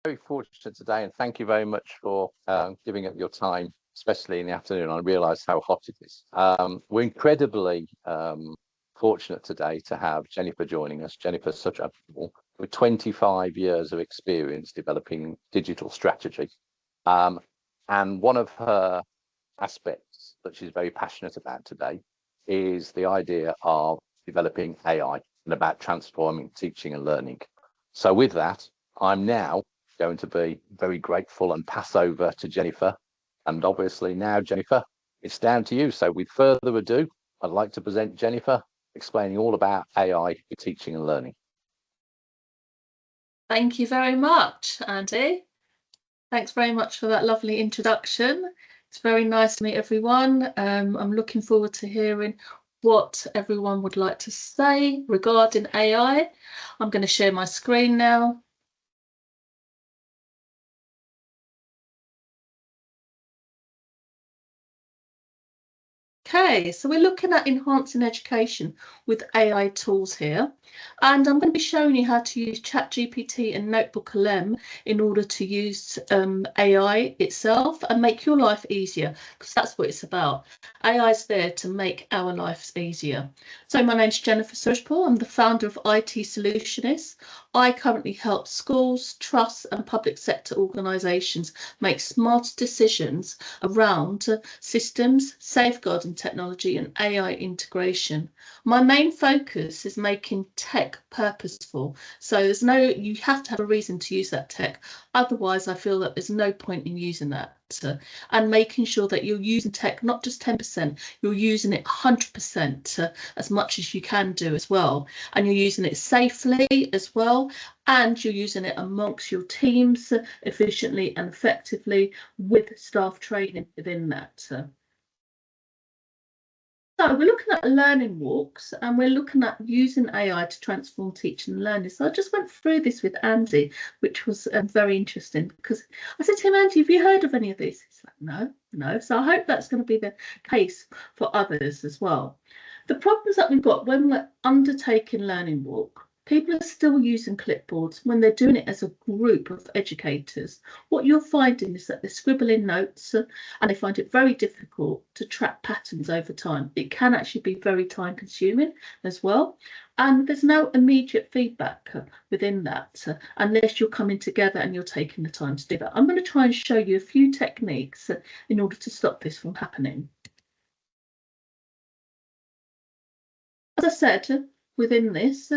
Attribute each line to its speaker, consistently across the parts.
Speaker 1: very fortunate today, and thank you very much for giving up your time, especially in the afternoon. I realise how hot it is. We're incredibly fortunate today to have Jennifer joining us. Jennifer Surujpaul, with 25 years of experience developing digital strategy. And one of her aspects that she's very passionate about today is the idea of developing AI and about transforming teaching and learning. So with that, I'm now going to be very grateful and pass over to Jennifer. And obviously now, Jennifer, it's down to you. So with further ado, I'd like to present Jennifer explaining all about AI for teaching and learning.
Speaker 2: Thank you very much, Andy. Thanks very much for that lovely introduction. It's very nice to meet everyone. I'm looking forward to hearing what everyone would like to say regarding AI. I'm going to share my screen now. Okay, so we're looking at enhancing education with AI tools here, and I'm going to be showing you how to use ChatGPT and Notebook-LM in order to use AI itself and make your life easier, because that's what it's about. AI is there to make our lives easier. So my name's Jennifer Surujpaul. I'm the founder of IT Solutionists. I currently help schools, trusts and public sector organisations make smarter decisions around systems, safeguarding technology and AI integration. My main focus is making tech purposeful. So you have to have a reason to use that tech. Otherwise, I feel that there's no point in using that. And making sure that you're using tech, not just 10%, you're using it 100% as much as you can do as well. And you're using it safely as well. And you're using it amongst your teams efficiently and effectively with staff training within that. So we're looking at learning walks and we're looking at using AI to transform teaching and learning. So I just went through this with Andy, which was very interesting, because I said to him, Andy, have you heard of any of this? He's like, no. So I hope that's going to be the case for others as well. The problems that we've got when we're undertaking learning walk, people are still using clipboards when they're doing it as a group of educators. What you're finding is that they're scribbling notes and they find it very difficult to track patterns over time. It can actually be very time consuming as well. And there's no immediate feedback within that unless you're coming together and you're taking the time to do that. I'm going to try and show you a few techniques in order to stop this from happening. As I said, within this,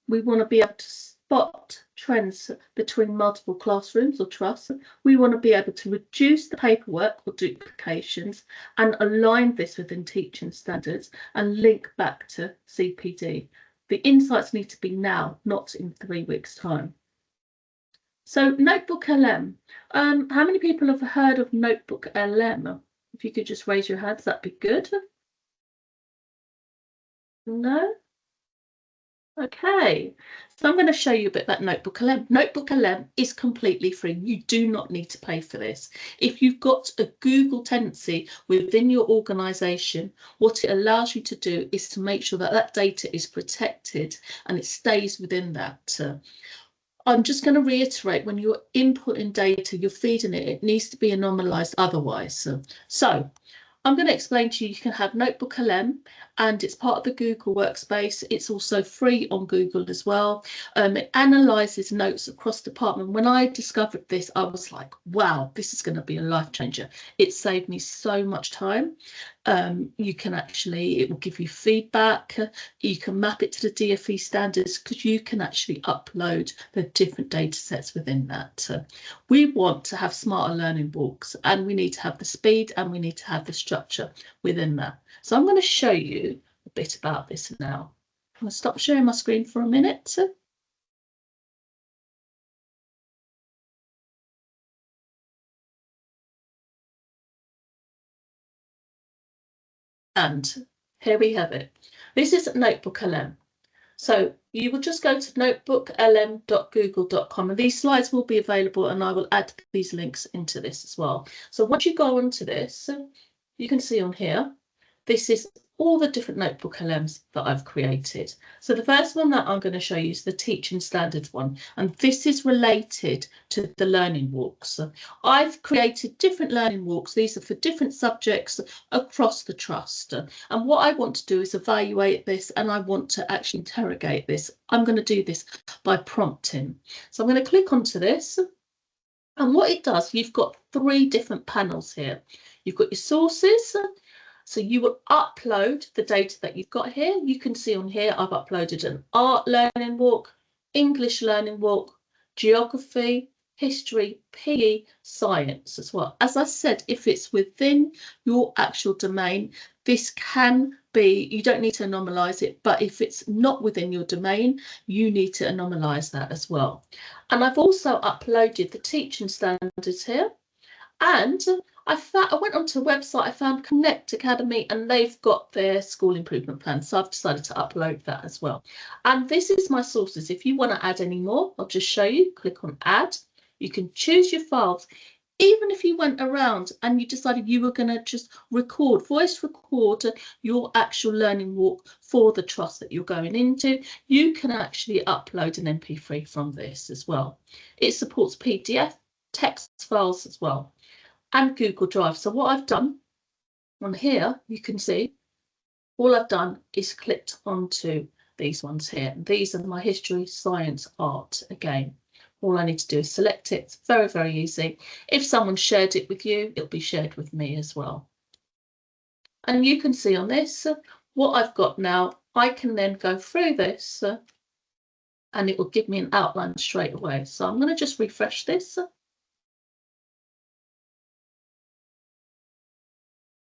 Speaker 2: we want to be able to spot trends between multiple classrooms or trusts. We want to be able to reduce the paperwork or duplications and align this within teaching standards and link back to CPD. The insights need to be now, not in 3 weeks' time. So Notebook-LM. How many people have heard of Notebook-LM? If you could just raise your hands, that'd be good. No? Okay, so I'm going to show you a bit about Notebook-LM. Notebook-LM is completely free. You do not need to pay for this. If you've got a Google tenancy within your organisation, what it allows you to do is to make sure that that data is protected and it stays within that. I'm just going to reiterate, when you're inputting data, you're feeding it, it needs to be anonymized otherwise. So I'm going to explain to you can have Notebook-LM, and it's part of the Google workspace. It's also free on Google as well. It analyzes notes across department. When I discovered this, I was like, wow, this is going to be a life changer. It saved me so much time. You can actually, it will give you feedback. You can map it to the DfE standards because you can actually upload the different data sets within that. We want to have smarter learning walks, and we need to have the speed and we need to have the structure within that. So I'm going to show you a bit about this now. I'm going to stop sharing my screen for a minute. And here we have it. This is Notebook-LM. So you will just go to notebook-lm.google.com, and these slides will be available, and I will add these links into this as well. So once you go onto this, you can see on here, this is all the different notebook LMs that I've created. So the first one that I'm going to show you is the teaching standards one, and this is related to the learning walks. I've created different learning walks. These are for different subjects across the trust, and what I want to do is evaluate this, and I want to actually interrogate this. I'm going to do this by prompting. So I'm going to click onto this, and what it does, you've got 3 different panels here. You've got your sources. So you will upload the data that you've got here. You can see on here, I've uploaded an art learning walk, English learning walk, geography, history, PE, science as well. As I said, if it's within your actual domain, this can be, you don't need to anomalize it, but if it's not within your domain, you need to anomalize that as well. And I've also uploaded the teaching standards here. And I went onto a website, I found Connect Academy, and they've got their school improvement plan. So I've decided to upload that as well. And this is my sources. If you want to add any more, I'll just show you. Click on add. You can choose your files. Even if you went around and you decided you were going to just voice record your actual learning walk for the trust that you're going into, you can actually upload an MP3 from this as well. It supports PDF, text files as well, and Google Drive. So what I've done on here, you can see all I've done is clicked onto these ones here. These are my history, science, art. Again, all I need to do is select it. It's very, very easy. If someone shared it with you, it'll be shared with me as well. And you can see on this what I've got now. I can then go through this and it will give me an outline straight away. So I'm going to just refresh this.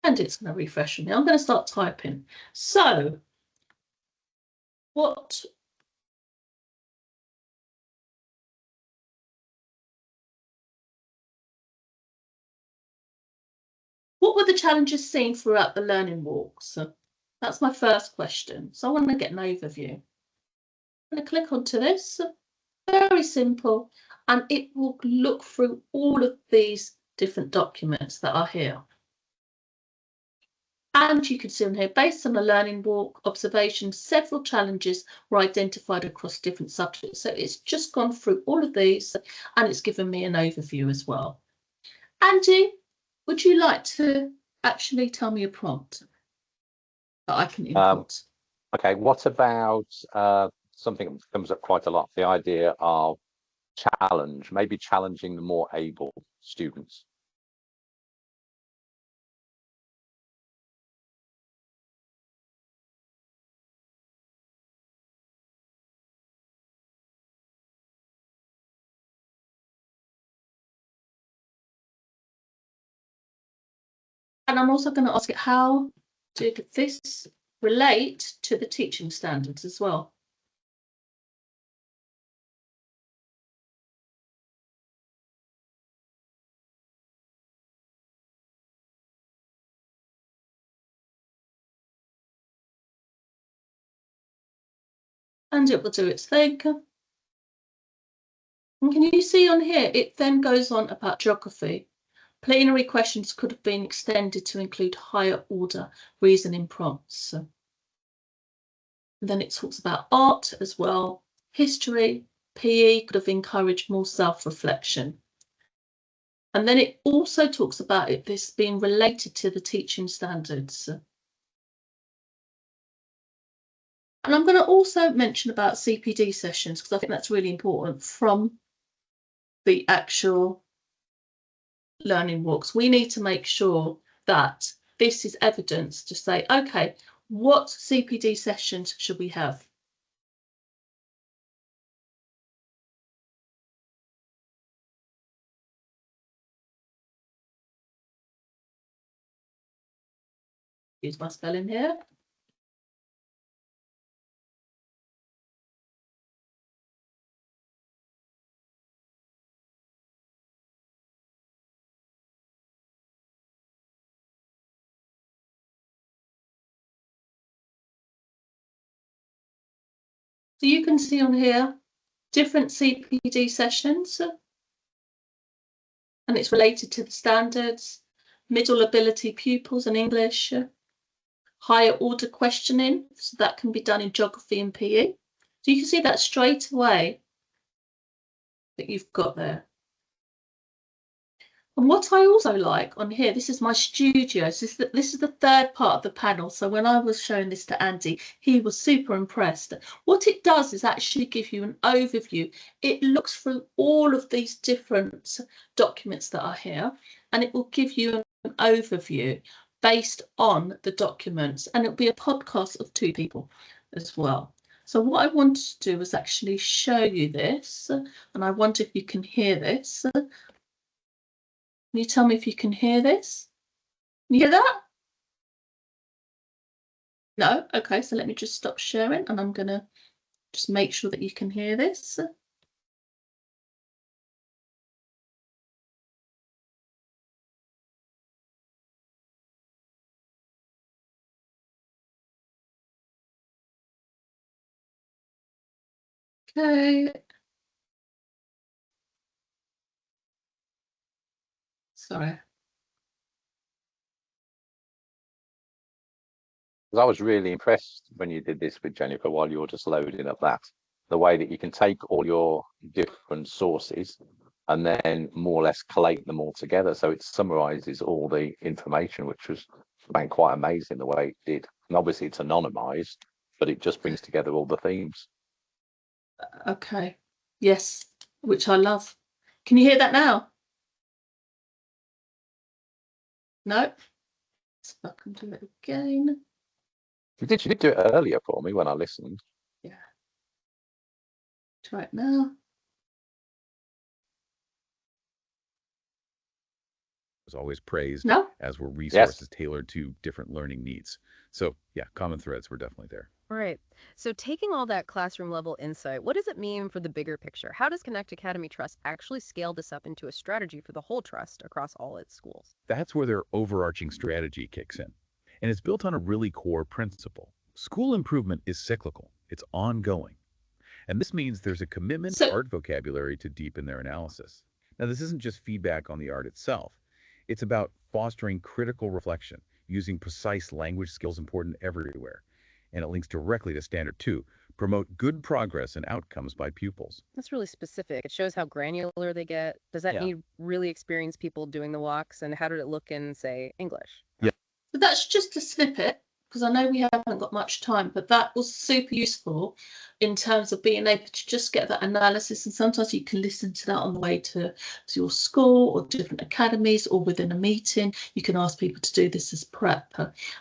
Speaker 2: And it's going to refresh for me. I'm going to start typing. So what were the challenges seen throughout the learning walks? That's my first question. So I want to get an overview. I'm going to click onto this. Very simple. And it will look through all of these different documents that are here. And you can see on here, based on the learning walk observation, several challenges were identified across different subjects. So it's just gone through all of these and it's given me an overview as well. Andy, would you like to actually tell me a prompt that I can input?
Speaker 1: Okay, what about something that comes up quite a lot, the idea of challenge, maybe challenging the more able students?
Speaker 2: And I'm also going to ask it, how did this relate to the teaching standards as well? And it will do its thing. And can you see on here, it then goes on about geography. Plenary questions could have been extended to include higher order reasoning prompts. And then it talks about art as well. History, PE could have encouraged more self-reflection. And then it also talks about this being related to the teaching standards. And I'm going to also mention about CPD sessions, because I think that's really important from the actual learning walks. We need to make sure that this is evidence to say, okay, what CPD sessions should we have? Use my spelling here. So you can see on here different CPD sessions, and it's related to the standards, middle ability pupils in English, higher order questioning, so that can be done in geography and PE. So you can see that straight away that you've got there. And what I also like on here, this is my studio. So this is the third part of the panel. So when I was showing this to Andy, he was super impressed. What it does is actually give you an overview. It looks through all of these different documents that are here, and it will give you an overview based on the documents, and it'll be a podcast of 2 people as well. So what I wanted to do was actually show you this, and I wonder if you can hear this. Can you tell me if you can hear this? Can you hear that? No? Okay, so let me just stop sharing, and I'm going to just make sure that you can hear this. Okay. Sorry.
Speaker 1: I was really impressed when you did this with Jennifer while you were just loading up the way that you can take all your different sources and then more or less collate them all together. So it summarizes all the information, which was quite amazing the way it did. And obviously it's anonymized, but it just brings together all the themes.
Speaker 2: Okay. Yes, which I love. Can you hear that now? No? So I can do it again.
Speaker 1: You did do it earlier for me when I listened.
Speaker 2: Yeah. Try it now.
Speaker 3: Was always praised,
Speaker 2: No?
Speaker 3: as were resources tailored to different learning needs. So yeah, common threads were definitely there.
Speaker 4: Right. So taking all that classroom level insight, what does it mean for the bigger picture? How does Connect Academy Trust actually scale this up into a strategy for the whole trust across all its schools?
Speaker 3: That's where their overarching strategy kicks in. And it's built on a really core principle. School improvement is cyclical. It's ongoing. And this means there's a commitment to art vocabulary to deepen their analysis. Now, this isn't just feedback on the art itself. It's about fostering critical reflection, using precise language skills important everywhere. And it links directly to Standard 2, promote good progress and outcomes by pupils.
Speaker 4: That's really specific. It shows how granular they get. Does that need really experienced people doing the walks? And how did it look in, say, English?
Speaker 3: Yeah.
Speaker 2: So that's just a snippet, because I know we haven't got much time, but that was super useful in terms of being able to just get that analysis. And sometimes you can listen to that on the way to your school or different academies or within a meeting. You can ask people to do this as prep,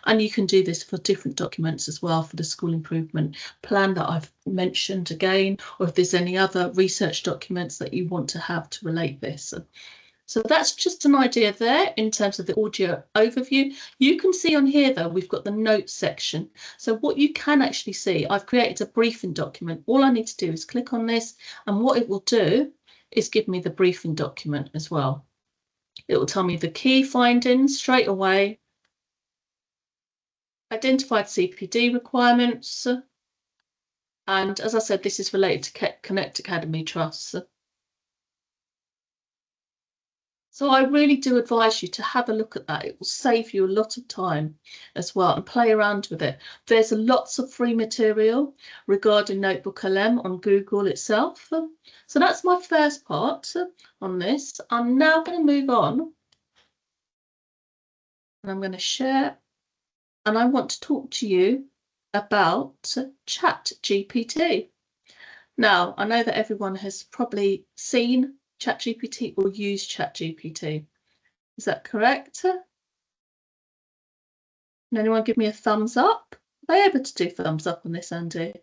Speaker 2: and you can do this for different documents as well, for the school improvement plan that I've mentioned again, or if there's any other research documents that you want to have to relate this. So that's just an idea there in terms of the audio overview. You can see on here, though, we've got the notes section. So what you can actually see, I've created a briefing document. All I need to do is click on this, and what it will do is give me the briefing document as well. It will tell me the key findings straight away, identified CPD requirements, and as I said, this is related to Connect Academy Trust. So I really do advise you to have a look at that. It will save you a lot of time as well, and play around with it. There's lots of free material regarding Notebook LM on Google itself. So that's my first part on this. I'm now going to move on, and I'm going to share, and I want to talk to you about ChatGPT. Now, I know that everyone has probably seen ChatGPT or used ChatGPT. Is that correct? Can anyone give me a thumbs up? Are they able to do thumbs up on this, Andy?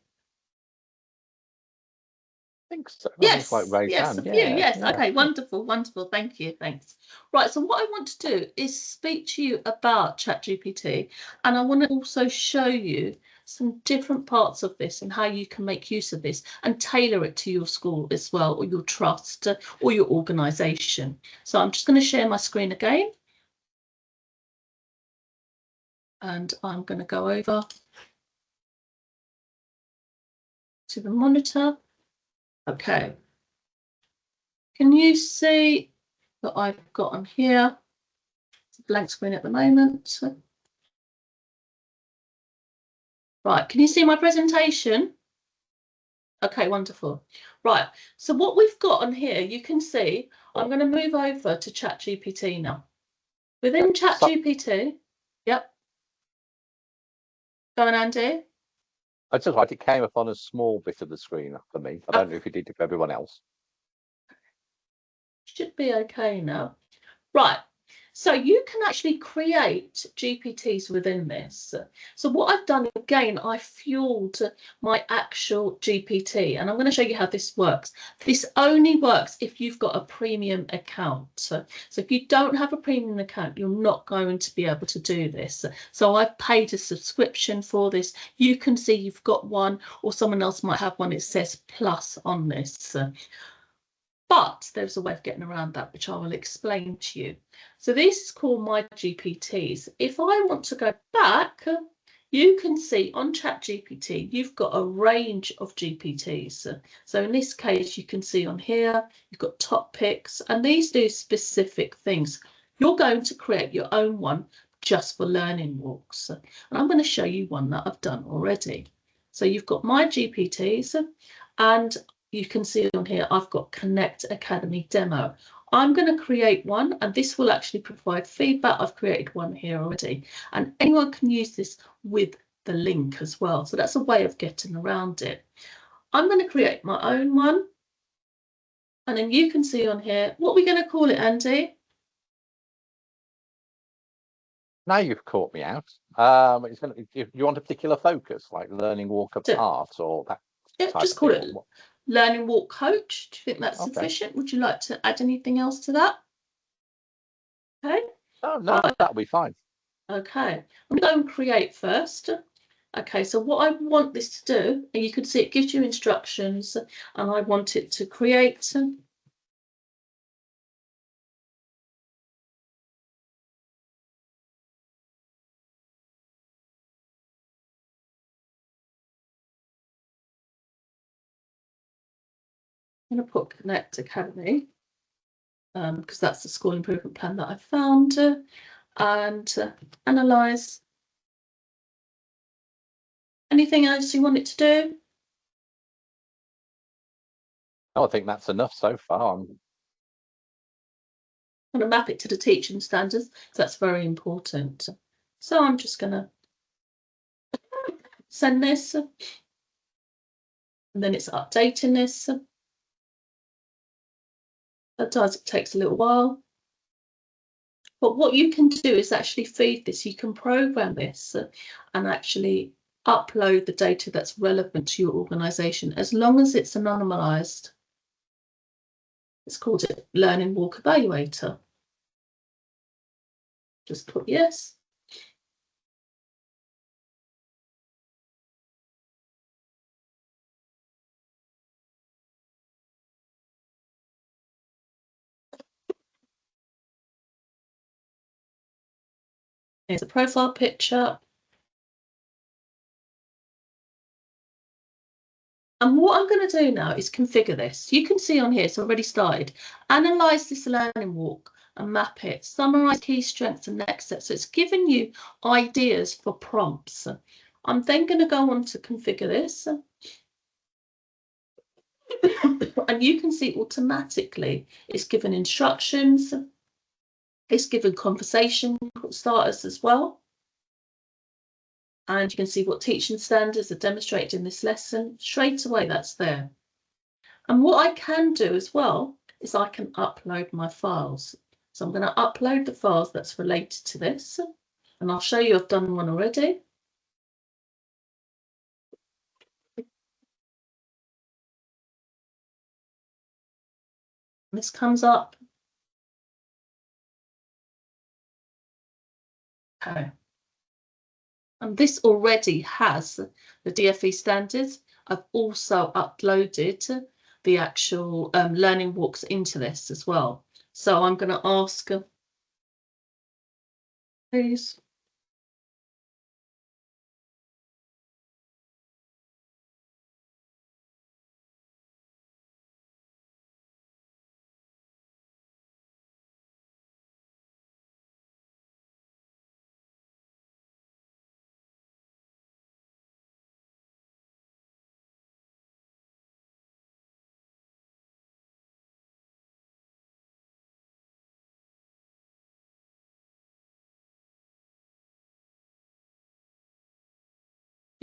Speaker 1: I think so.
Speaker 2: Yes,
Speaker 1: yes,
Speaker 2: a few. Yes, okay, wonderful, wonderful. Thank you, thanks. Right, so what I want to do is speak to you about ChatGPT, and I want to also show you some different parts of this and how you can make use of this and tailor it to your school as well, or your trust, or your organisation. So I'm just going to share my screen again, and I'm going to go over to the monitor. Okay. Can you see that I've got on here? It's a blank screen at the moment. Right, can you see my presentation? Okay, wonderful. Right, so what we've got on here, you can see, I'm going to move over to ChatGPT now. Within ChatGPT, yep. Go on, Andy.
Speaker 1: I just like it came up on a small bit of the screen for me. I don't know if it did for everyone else.
Speaker 2: Should be okay now. Right, so you can actually create GPTs within this. So what I've done, again, I fueled my actual GPT, and I'm going to show you how this works. This only works if you've got a premium account. So if you don't have a premium account, you're not going to be able to do this. So I've paid a subscription for this. You can see you've got one, or someone else might have one. It says plus on this. But there's a way of getting around that, which I will explain to you. So this is called my GPTs. If I want to go back, you can see on ChatGPT, you've got a range of GPTs. So in this case, you can see on here, you've got top picks, and these do specific things. You're going to create your own one just for learning walks. And I'm going to show you one that I've done already. So you've got my GPTs, and you can see on here, I've got Connect Academy demo. I'm going to create one, and this will actually provide feedback. I've created one here already, and anyone can use this with the link as well. So that's a way of getting around it. I'm going to create my own one, and then you can see on here, what are we going to call it, Andy?
Speaker 1: Now you've caught me out. It's going to, if you want a particular focus, like learning walk apart or that.
Speaker 2: Yeah, just call it Learning Walk Coach. Do you think that's sufficient? Would you like to add anything else to that? Okay.
Speaker 1: Oh, no, that'll be fine.
Speaker 2: Okay, I'm going to create first. Okay, so what I want this to do, and you can see it gives you instructions, and I want it to create. I'm going to put Connect Academy because that's the school improvement plan that I found, and analyze. Anything else you want it to do?
Speaker 1: Oh, I think that's enough so far.
Speaker 2: I'm going to map it to the teaching standards, so that's very important. So I'm just going to send this, and then it's updating this. Sometimes it takes a little while. But what you can do is actually feed this. You can program this and actually upload the data that's relevant to your organisation, as long as it's anonymised. It's called a Learning Walk Evaluator. Just put yes. Here's a profile picture. And what I'm going to do now is configure this. You can see on here, it's already started. Analyze this learning walk and map it. Summarize key strengths and next steps. So it's giving you ideas for prompts. I'm then going to go on to configure this. And you can see automatically it's given instructions. It's given conversation starters as well. And you can see what teaching standards are demonstrated in this lesson. Straight away, that's there. And what I can do as well is I can upload my files. So I'm going to upload the files that's related to this. And I'll show you I've done one already. This comes up. Okay. And this already has the DFE standards. I've also uploaded the actual learning walks into this as well. So I'm going to ask, please.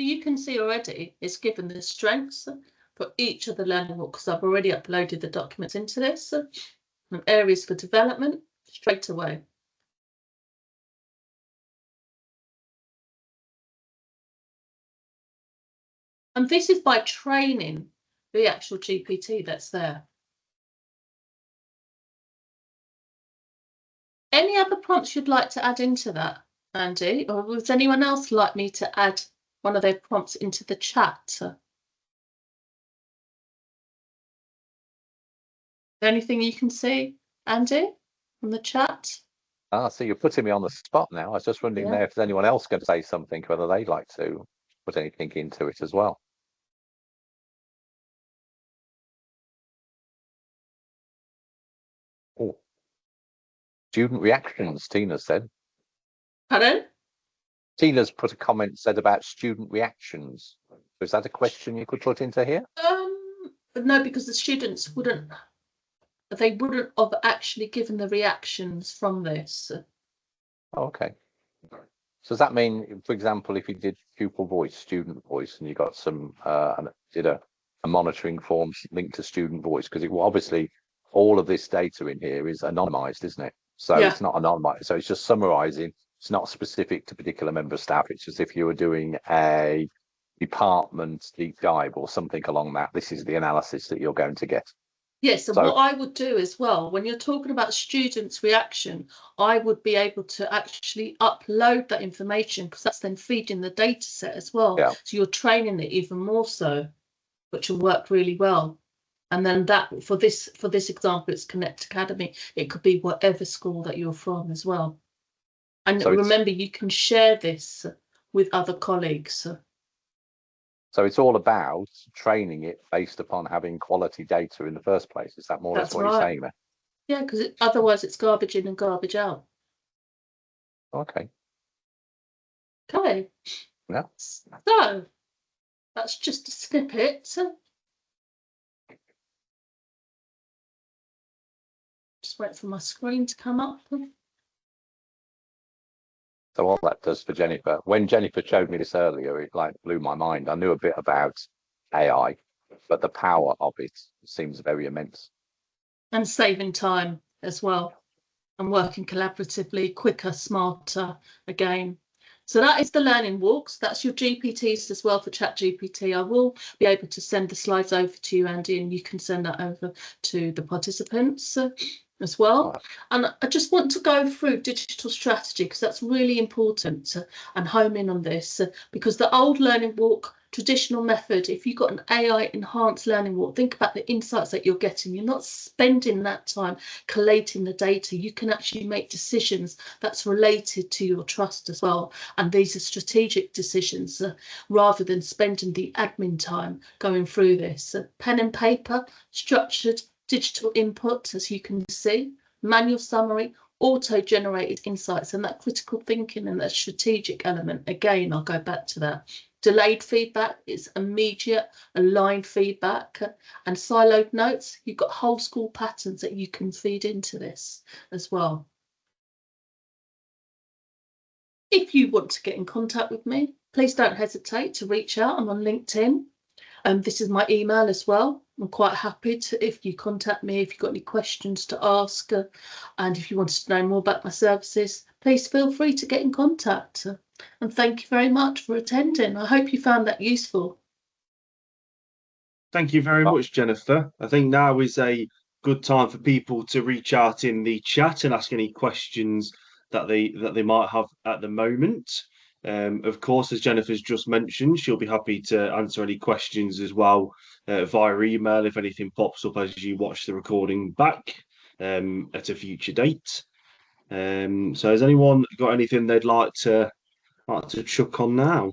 Speaker 2: you can see already it's given the strengths for each of the learning walks, because I've already uploaded the documents into this, and areas for development straight away. And this is by training the actual GPT that's there. Any other prompts you'd like to add into that, Andy? Or would anyone else like me to add one of their prompts into the chat? Anything you can see, Andy, from the chat?
Speaker 1: Ah, so you're putting me on the spot now. I was just wondering there if there's anyone else going to say something, whether they'd like to put anything into it as well. Oh, student reactions, Tina said.
Speaker 2: Pardon?
Speaker 1: Tina's put a comment, said about student reactions. Is that a question you could put into here?
Speaker 2: No, because the students wouldn't have actually given the reactions from this.
Speaker 1: Oh, okay. So does that mean, for example, if you did pupil voice, student voice, and you got some, and did a monitoring form linked to student voice, because obviously all of this data in here is anonymized, isn't it? So it's not anonymized. So it's just summarizing. It's not specific to particular member of staff. It's just if you were doing a department deep dive or something along that, this is the analysis that you're going to get.
Speaker 2: Yes, and what I would do as well, when you're talking about students' reaction, I would be able to actually upload that information, because that's then feeding the data set as well.
Speaker 1: Yeah.
Speaker 2: So you're training it even more so, which will work really well. And then that for this example, it's Connect Academy. It could be whatever school that you're from as well. And remember, you can share this with other colleagues.
Speaker 1: So it's all about training it based upon having quality data in the first place. Is that more or less what you're saying there?
Speaker 2: Yeah, because otherwise it's garbage in and garbage out.
Speaker 1: Okay.
Speaker 2: Okay.
Speaker 1: Yeah.
Speaker 2: So that's just a snippet. Just wait for my screen to come up.
Speaker 1: So all that does for Jennifer, when Jennifer showed me this earlier, it like blew my mind. I knew a bit about AI, but the power of it seems very immense. And
Speaker 2: saving time as well, and working collaboratively, quicker, smarter again. So that is the learning walks. That's your GPTs as well for ChatGPT. I will be able to send the slides over to you, Andy, and you can send that over to the participants as well. And I just want to go through digital strategy, because that's really important, and home in on this, because the old learning walk, traditional method, if you've got an AI enhanced learning walk, think about the insights that you're getting. You're not spending that time collating the data. You can actually make decisions that's related to your trust as well. And these are strategic decisions rather than spending the admin time going through this. Pen and paper, structured digital input, as you can see, manual summary, auto-generated insights, and that critical thinking and that strategic element. Again, I'll go back to that. Delayed feedback is immediate, aligned feedback, and siloed notes. You've got whole school patterns that you can feed into this as well. If you want to get in contact with me, please don't hesitate to reach out. I'm on LinkedIn. This is my email as well. I'm quite happy to, if you contact me, if you've got any questions to ask, and if you wanted to know more about my services, please feel free to get in contact. And thank you very much for attending. I hope you found that useful.
Speaker 5: Thank you very much, Jennifer. I think now is a good time for people to reach out in the chat and ask any questions that they might have at the moment. Of course, as Jennifer's just mentioned, she'll be happy to answer any questions as well via email if anything pops up as you watch the recording back at a future date. So has anyone got anything they'd like to chuck on now?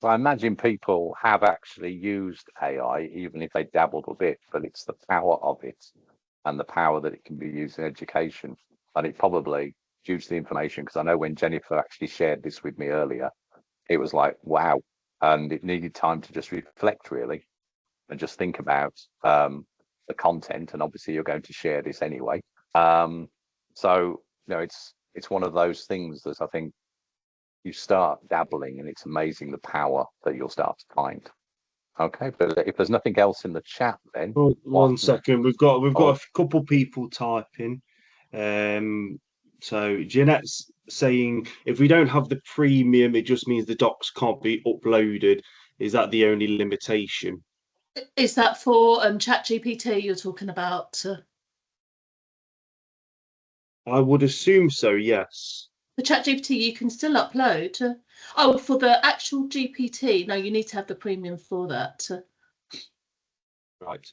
Speaker 1: I imagine people have actually used AI, even if they dabbled a bit, but it's the power of it and the power that it can be used in education. And it probably, due to the information, because I know when Jennifer actually shared this with me earlier, it was like, wow. And it needed time to just reflect, really, and just think about the content. And obviously, you're going to share this anyway. So, it's one of those things that I think you start dabbling, and it's amazing the power that you'll start to find. Okay, but if there's nothing else in the chat, then
Speaker 5: one second, we've got a couple people typing. So Jeanette's saying, if we don't have the premium, it just means the docs can't be uploaded. Is that the only limitation?
Speaker 2: Is that for ChatGPT you're talking about?
Speaker 5: I would assume so, yes.
Speaker 2: The ChatGPT you can still upload. Oh, for the actual GPT, no, you need to have the premium for that.
Speaker 5: Right.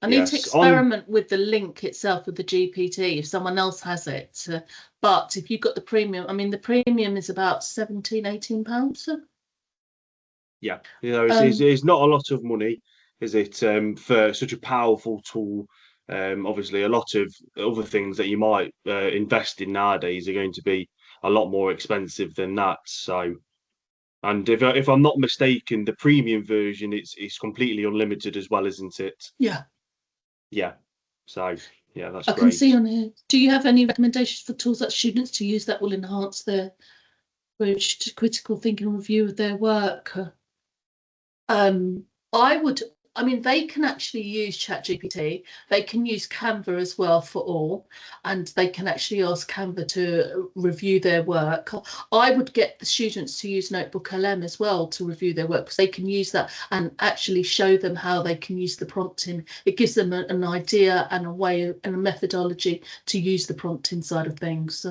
Speaker 2: I need to experiment with the link itself with the GPT if someone else has it. But if you've got the premium, I mean, the premium is about £17-18.
Speaker 5: Yeah, it's not a lot of money, is it, for such a powerful tool? Obviously, a lot of other things that you might invest in nowadays are going to be a lot more expensive than that. So, and if I'm not mistaken, the premium version it's completely unlimited as well, isn't it?
Speaker 2: Yeah.
Speaker 5: Yeah. So yeah, that's
Speaker 2: I
Speaker 5: great.
Speaker 2: can see on here. Do you have any recommendations for tools that students to use that will enhance their approach to critical thinking and review of their work? I mean, they can actually use ChatGPT. They can use Canva as well for all, and they can actually ask Canva to review their work. I would get the students to use Notebook LM as well to review their work, because they can use that and actually show them how they can use the prompting. It gives them an idea and a way and a methodology to use the prompting side of things.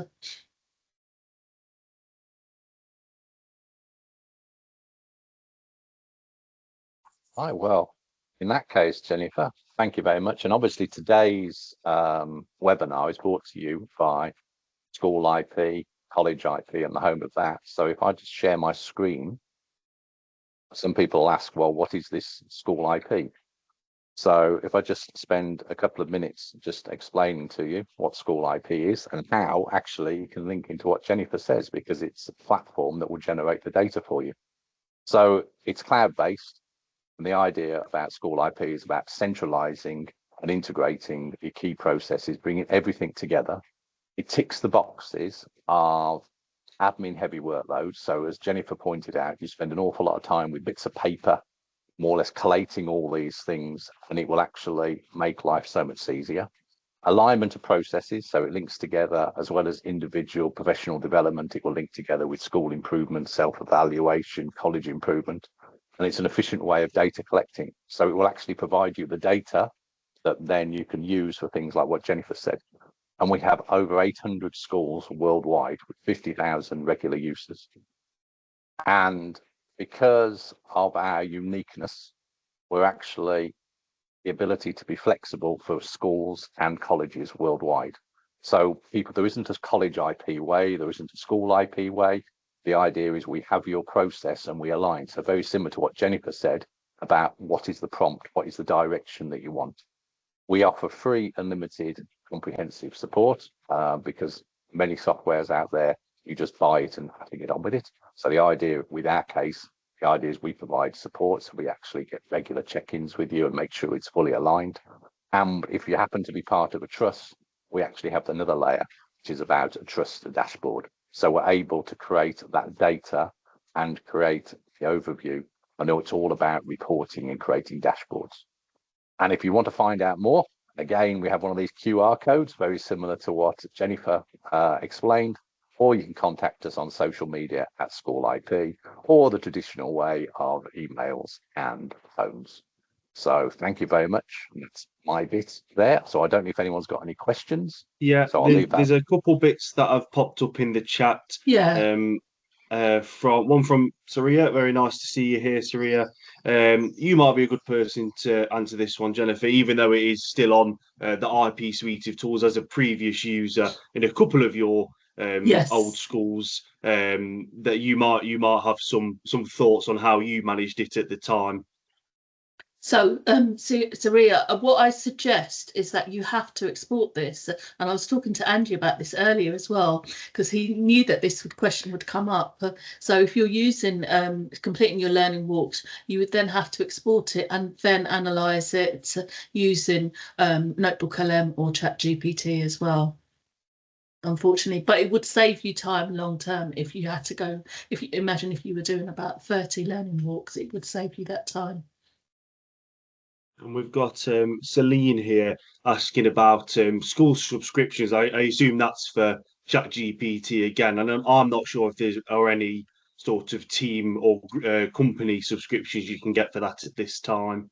Speaker 1: Right, well, in that case, Jennifer, thank you very much. And obviously today's webinar is brought to you by School IP, College IP, and the home of that. So if I just share my screen, some people ask, well, what is this School IP? So if I just spend a couple of minutes just explaining to you what School IP is and how actually you can link into what Jennifer says, because it's a platform that will generate the data for you. So it's cloud-based. And the idea about School IP is about centralizing and integrating your key processes, bringing everything together. It ticks the boxes of admin heavy workload. So as Jennifer pointed out, you spend an awful lot of time with bits of paper, more or less collating all these things, and it will actually make life so much easier. Alignment of processes, so it links together, as well as individual professional development. It will link together with school improvement, self-evaluation, college improvement. And it's an efficient way of data collecting. So it will actually provide you the data that then you can use for things like what Jennifer said. And we have over 800 schools worldwide with 50,000 regular users. And because of our uniqueness, we're actually the ability to be flexible for schools and colleges worldwide. So there isn't a college IP way, there isn't a school IP way. The idea is we have your process and we align. So very similar to what Jennifer said about what is the prompt, what is the direction that you want. We offer free, unlimited, comprehensive support because many softwares out there, you just buy it and have to get on with it. So the idea with our case, the idea is we provide support. So we actually get regular check-ins with you and make sure it's fully aligned. And if you happen to be part of a trust, we actually have another layer, which is about a trust dashboard. So we're able to create that data and create the overview. I know it's all about reporting and creating dashboards. And if you want to find out more, again, we have one of these QR codes, very similar to what Jennifer explained, or you can contact us on social media at School IP, or the traditional way of emails and phones. So thank you very much. That's my bit there. So I don't know if anyone's got any questions.
Speaker 5: Yeah,
Speaker 1: so I'll leave that.
Speaker 5: There's a couple bits that have popped up in the chat.
Speaker 2: Yeah.
Speaker 5: From Saria. Very nice to see you here, Saria. You might be a good person to answer this one, Jennifer, even though it is still on the IP suite of tools as a previous user in a couple of your old schools. That you might have some thoughts on how you managed it at the time.
Speaker 2: So, Saria, what I suggest is that you have to export this. And I was talking to Andy about this earlier as well, because he knew that this question would come up. So if you're using completing your learning walks, you would then have to export it and then analyze it using Notebook LM or ChatGPT as well. Unfortunately, but it would save you time long term if you had to go. If you imagine if you were doing about 30 learning walks, it would save you that time.
Speaker 5: And we've got Celine here asking about school subscriptions. I assume that's for ChatGPT again. And I'm not sure if there are any sort of team or company subscriptions you can get for that at this time.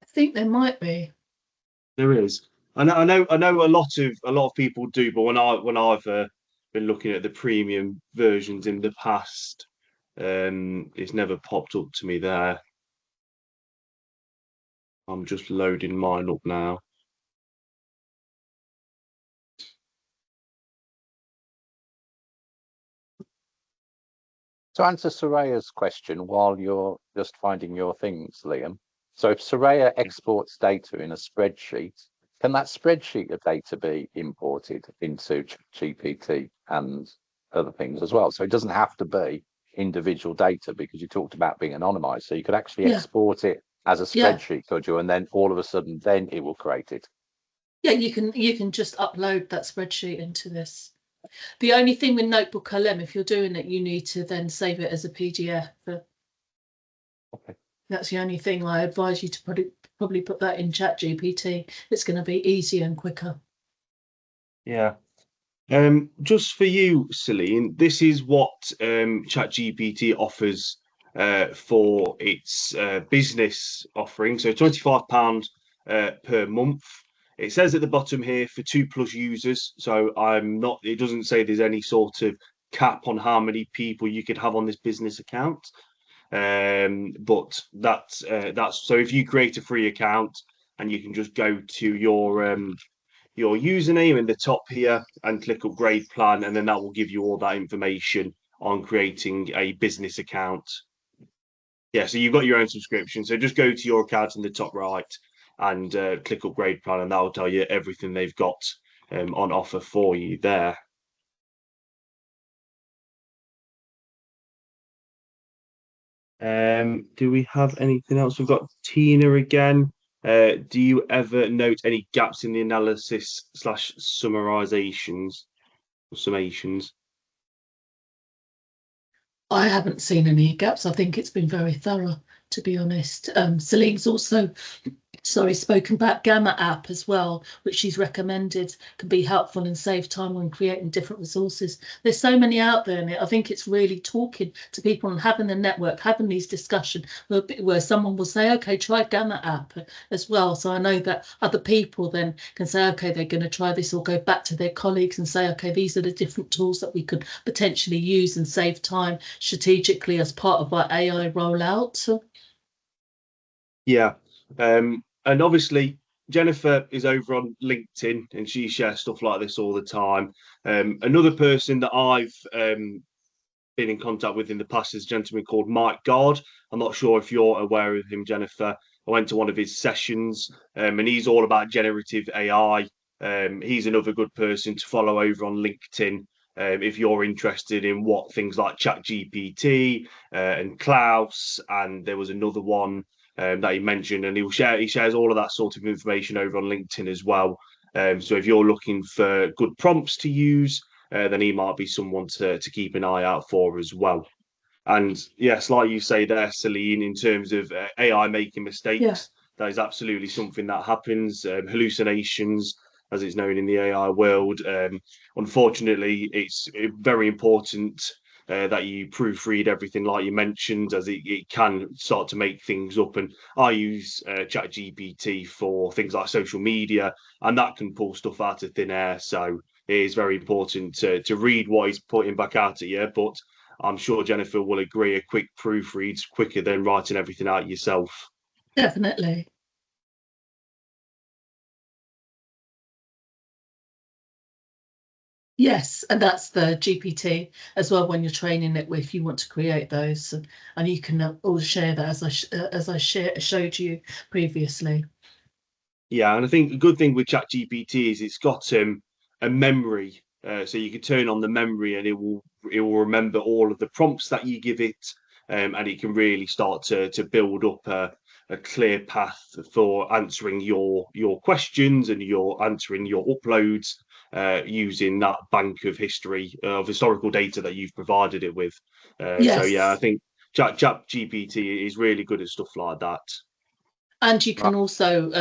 Speaker 2: I think there might be.
Speaker 5: There is. I know a lot of people do, but when I've been looking at the premium versions in the past, it's never popped up to me there. I'm just loading mine up now.
Speaker 1: To answer Soraya's question while you're just finding your things, Liam. So if Soraya exports data in a spreadsheet, can that spreadsheet of data be imported into GPT and other things as well? So it doesn't have to be individual data, because you talked about being anonymized. So you could actually export it as a spreadsheet, could you? And then all of a sudden, then it will create it.
Speaker 2: Yeah, you can just upload that spreadsheet into this. The only thing with Notebook LM, if you're doing it, you need to then save it as a PDF.
Speaker 1: Okay.
Speaker 2: That's the only thing. I advise you to probably put that in ChatGPT. It's going to be easier and quicker.
Speaker 5: Yeah. Just for you, Celine, this is what ChatGPT offers for its business offering. So £25 per month. It says at the bottom here for 2+ users. So it doesn't say there's any sort of cap on how many people you could have on this business account. But that's so if you create a free account and you can just go to your username in the top here and click upgrade plan, and then that will give you all that information on creating a business account. Yeah, so you've got your own subscription. So just go to your account in the top right and click upgrade plan, and that will tell you everything they've got on offer for you there. Do we have anything else? We've got Tina again. Do you ever note any gaps in the analysis / summarizations or summations?
Speaker 2: I haven't seen any gaps. I think it's been very thorough, to be honest. Celine's also spoken about Gamma app as well, which she's recommended can be helpful and save time when creating different resources. There's so many out there, and I think it's really talking to people and having a network, having these discussions where someone will say, okay, try Gamma app as well. So I know that other people then can say, okay, they're going to try this, or go back to their colleagues and say, okay, these are the different tools that we could potentially use and save time strategically as part of our AI rollout.
Speaker 5: Yeah. And obviously, Jennifer is over on LinkedIn and she shares stuff like this all the time. Another person that I've been in contact with in the past is a gentleman called Mike Gard. I'm not sure if you're aware of him, Jennifer. I went to one of his sessions and he's all about generative AI. He's another good person to follow over on LinkedIn. If you're interested in what things like ChatGPT and Klaus, and there was another one that he mentioned, and he shares all of that sort of information over on LinkedIn as well. So if you're looking for good prompts to use, then he might be someone to keep an eye out for as well. And yes, like you say there, Celine, in terms of AI making mistakes, that is absolutely something that happens. Hallucinations, as it's known in the AI world. Unfortunately, it's very important that you proofread everything, like you mentioned, as it can start to make things up. And I use ChatGPT for things like social media, and that can pull stuff out of thin air. So it is very important to read what he's putting back out at you. But I'm sure Jennifer will agree, a quick proofread's quicker than writing everything out yourself.
Speaker 2: Definitely. Yes, and that's the GPT as well. When you're training it, if you want to create those, and you can all share that as I showed you previously.
Speaker 5: Yeah, and I think the good thing with ChatGPT is it's got a memory, so you can turn on the memory and it will remember all of the prompts that you give it, and it can really start to build up a clear path for answering your questions and your answering your uploads using that bank of history of historical data that you've provided it with. So yeah, I
Speaker 2: Yes,
Speaker 5: think ChatGPT is really good at stuff like that.
Speaker 2: and you can
Speaker 1: Right.
Speaker 2: also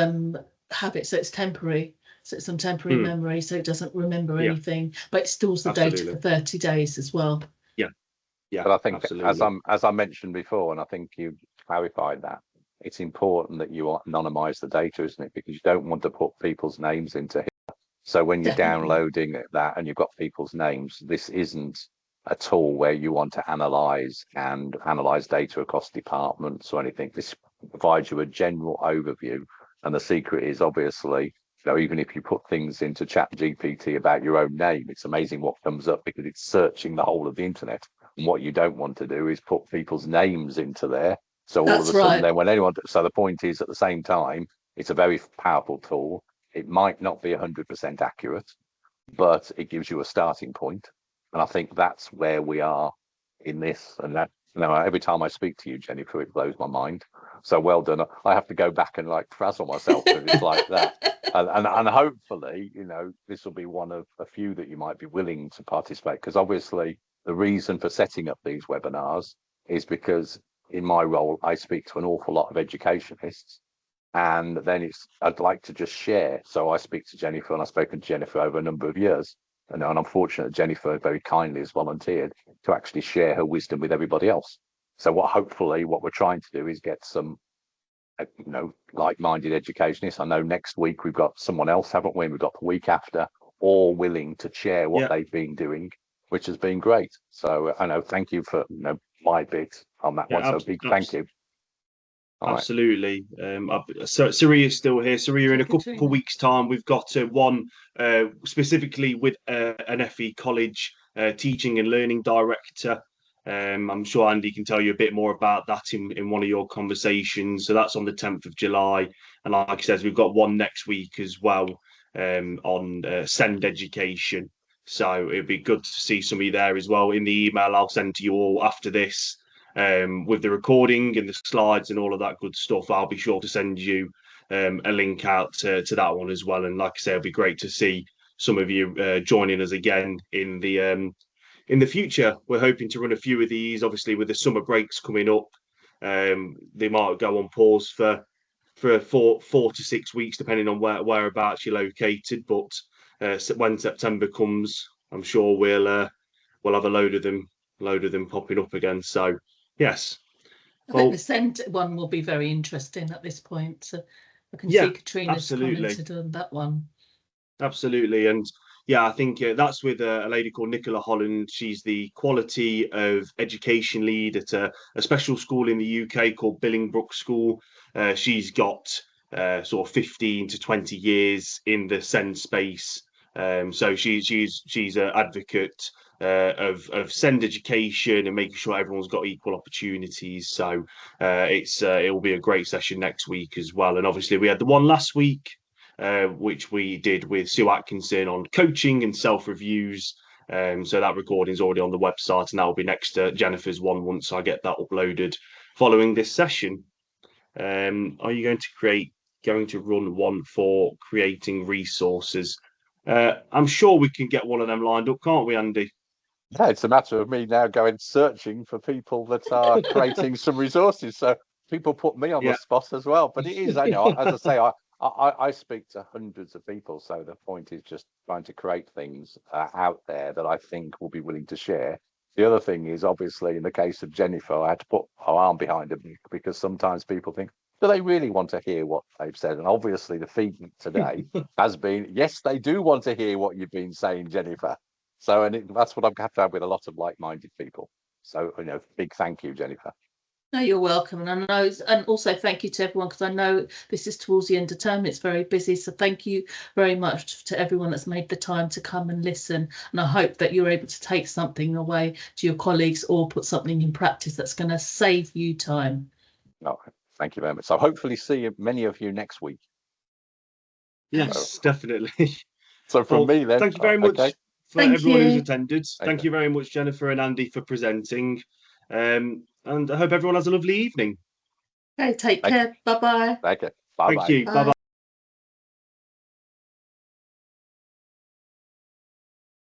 Speaker 2: have it so it's temporary. So it's on temporary
Speaker 5: Hmm,
Speaker 2: memory, so it doesn't remember
Speaker 5: yeah,
Speaker 2: anything, but it stores the data
Speaker 5: absolutely.
Speaker 2: for 30 days as well.
Speaker 5: Yeah, yeah,
Speaker 1: But I think,
Speaker 5: absolutely.
Speaker 1: as I mentioned before, and I think you clarified that, it's important that you anonymize the data, isn't it? Because you don't want to put people's names into it. So when you're
Speaker 2: Definitely.
Speaker 1: downloading that and you've got people's names, this isn't a tool where you want to analyze data across departments or anything. This provides you a general overview. And the secret is obviously, even if you put things into Chat GPT about your own name, it's amazing what comes up because it's searching the whole of the internet. And what you don't want to do is put people's names into there. So all of
Speaker 2: That's
Speaker 1: a sudden,
Speaker 2: right.
Speaker 1: then so the point is at the same time, it's a very powerful tool. It might not be 100% accurate, but it gives you a starting point. And I think that's where we are in this. And that, every time I speak to you, Jennifer, it blows my mind. So well done. I have to go back and like frazzle myself because it's like that. And hopefully, this will be one of a few that you might be willing to participate. Because obviously, the reason for setting up these webinars is because in my role, I speak to an awful lot of educationists and then I'd like to just share. So I speak to Jennifer, and I've spoken to Jennifer over a number of years. And I'm fortunate Jennifer very kindly has volunteered to actually share her wisdom with everybody else. So hopefully what we're trying to do is get some, like-minded educationists. I know next week we've got someone else, haven't we? We've got the week after, all willing to share what
Speaker 5: Yeah,
Speaker 1: they've been doing, which has been great. So I know, thank you for my bit on that one.
Speaker 5: yeah,
Speaker 1: So big thank you. All right.
Speaker 5: absolutely. So Suri is still here. Suri, in a couple of
Speaker 2: Katrina.
Speaker 5: weeks' time, we've got one specifically with an FE college teaching and learning director. I'm sure Andy can tell you a bit more about that in one of your conversations. So that's on the 10th of July. And like I said, we've got one next week as well on Send Education. So it'd be good to see somebody there as well. In the email I'll send to you all after this, with the recording and the slides and all of that good stuff, I'll be sure to send you a link out to that one as well. And like I say, it'll be great to see some of you joining us again in the future. We're hoping to run a few of these, obviously with the summer breaks coming up. They might go on pause for 4 to 6 weeks, depending on whereabouts you're located. But when September comes, I'm sure we'll have a load of them popping up again. So yes,
Speaker 2: I think
Speaker 5: well,
Speaker 2: the Send one will be very interesting at this point. So I can
Speaker 5: yeah,
Speaker 2: see Katrina's
Speaker 5: absolutely.
Speaker 2: commented on that one.
Speaker 5: Absolutely. And yeah, I think that's with a lady called Nicola Holland. She's the quality of education lead at a special school in the UK called Billingbrook School. She's got sort of 15 to 20 years in the SEND space. So she's an advocate of SEND education and making sure everyone's got equal opportunities. So it will be a great session next week as well. And obviously we had the one last week, which we did with Sue Atkinson on coaching and self-reviews. So that recording is already on the website, and that will be next to Jennifer's one once I get that uploaded following this session. Are you going to run one for creating resources? I'm sure we can get one of them lined up, can't we, Andy?
Speaker 1: Yeah, it's a matter of me now going searching for people that are creating some resources. So people put me on the
Speaker 5: Yeah,
Speaker 1: spot as well. But it is, as I say, I speak to hundreds of people. So the point is just trying to create things out there that I think will be willing to share. The other thing is obviously in the case of Jennifer, I had to put her arm behind her because sometimes people think, do they really want to hear what they've said? And obviously the feedback today has been, yes, they do want to hear what you've been saying, Jennifer. So, that's what I've had to have with a lot of like-minded people. So, big thank you, Jennifer.
Speaker 2: No, you're welcome. And I know, and also thank you to everyone, because I know this is towards the end of term. It's very busy. So thank you very much to everyone that's made the time to come and listen. And I hope that you're able to take something away to your colleagues or put something in practice that's going to save you time.
Speaker 1: Oh, thank you very much. So hopefully see many of you next week.
Speaker 5: Yes, definitely.
Speaker 1: So from me then,
Speaker 5: thank you very much for everyone who's attended. Thank you very much, Jennifer and Andy, for presenting. And I hope everyone has a lovely evening.
Speaker 2: Okay, take care. Bye-bye.
Speaker 1: Okay, bye-bye.
Speaker 5: Thank you. Bye-bye.